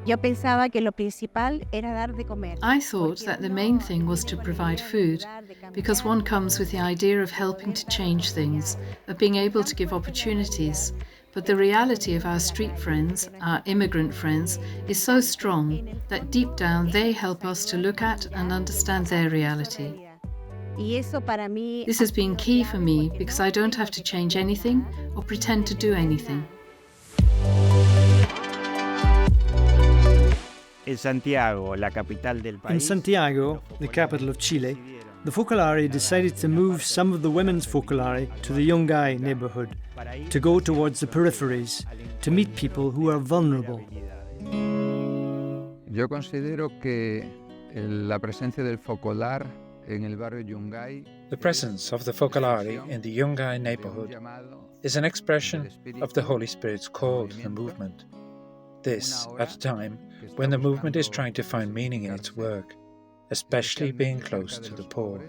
Yo pensaba que lo principal era dar de comer. I thought that the main thing was to provide food, because one comes with the idea of helping to change things, of being able to give opportunities. But the reality of our street friends, our immigrant friends, is so strong that deep down they help us to look at and understand their reality. This has been key for me because I don't have to change anything or pretend to do anything. In Santiago, the capital of Chile, the Focolare decided to move some of the women's Focolare to the Yungay neighbourhood, to go towards the peripheries, to meet people who are vulnerable. Yo considero que la presencia del Focolar en el barrio Yungay. The presence of the Focolare in the Yungay neighbourhood is an expression of the Holy Spirit's call to the movement. This at a time when the movement is trying to find meaning in its work, especially being close to the poor.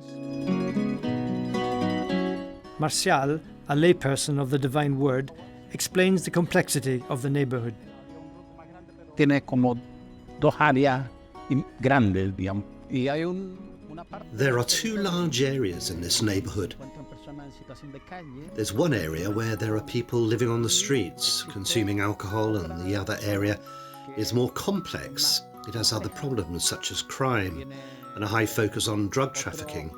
Marcial, a layperson of the Divine Word, explains the complexity of the neighbourhood. Tiene como dos áreas grandes, digamos. There are two large areas in this neighbourhood. There's one area where there are people living on the streets, consuming alcohol, and the other area is more complex. It has other problems such as crime and a high focus on drug trafficking.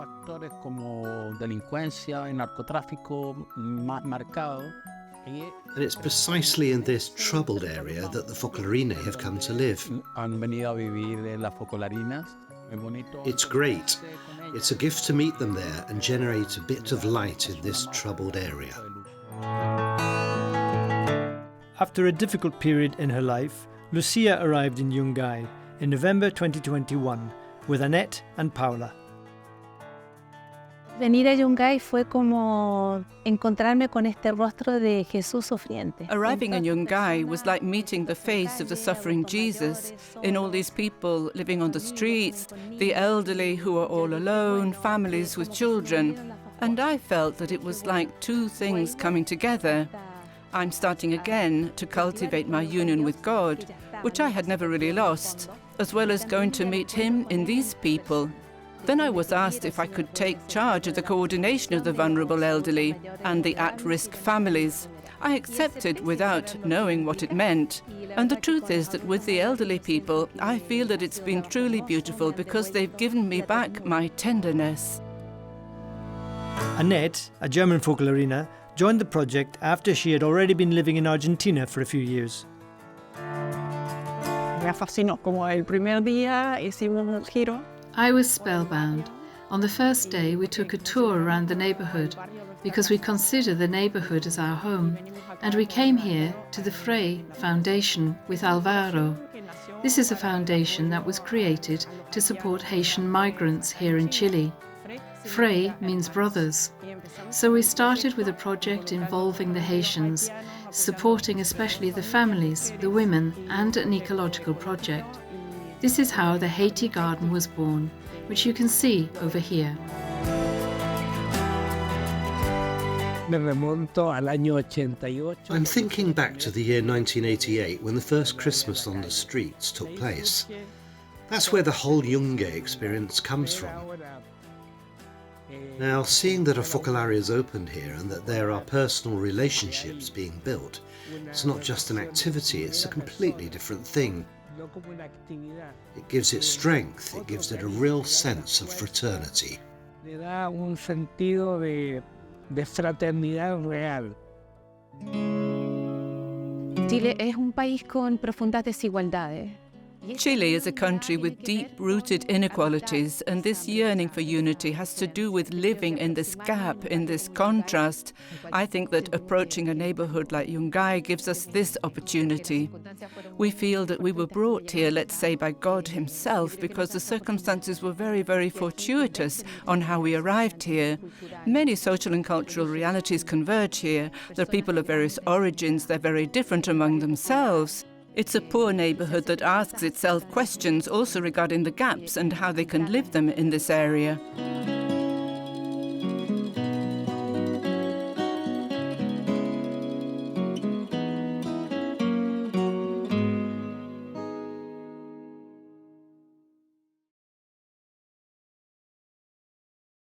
And it's precisely in this troubled area that the Focolarine have come to live. It's great. It's a gift to meet them there and generate a bit of light in this troubled area. After a difficult period in her life, Lucia arrived in Yungay in November 2021 with Annette and Paula. Venir a Yungay fue como encontrarme con este rostro de Jesús sufriente. Arriving in Yungay was like meeting the face of the suffering Jesus in all these people living on the streets, the elderly who are all alone, families with children. And I felt that it was like two things coming together. I'm starting again to cultivate my union with God, which I had never really lost, as well as going to meet Him in these people. Then I was asked if I could take charge of the coordination of the vulnerable elderly and the at-risk families. I accepted without knowing what it meant. And the truth is that with the elderly people, I feel that it's been truly beautiful because they've given me back my tenderness. Annette, a German Focolarina, joined the project after she had already been living in Argentina for a few years. Me fascinó como el primer día hicimos un giro. I was spellbound. On the first day, we took a tour around the neighbourhood because we consider the neighbourhood as our home, and we came here to the Frey Foundation with Alvaro. This is a foundation that was created to support Haitian migrants here in Chile. Frey means brothers. So we started with a project involving the Haitians, supporting especially the families, the women, and an ecological project. This is how the Haiti Garden was born, which you can see over here. I'm thinking back to the year 1988 when the first Christmas on the streets took place. That's where the whole Yungay experience comes from. Now, seeing that a Focolare is opened here and that there are personal relationships being built, it's not just an activity, it's a completely different thing. It gives it strength, it gives it a real sense of fraternity. Chile es un país con profundas desigualdades. Chile is a country with deep-rooted inequalities, and this yearning for unity has to do with living in this gap, in this contrast. I think that approaching a neighbourhood like Yungay gives us this opportunity. We feel that we were brought here, let's say, by God Himself, because the circumstances were very, very fortuitous on how we arrived here. Many social and cultural realities converge here. There are people of various origins, they're very different among themselves. It's a poor neighbourhood that asks itself questions also regarding the gaps and how they can live them in this area.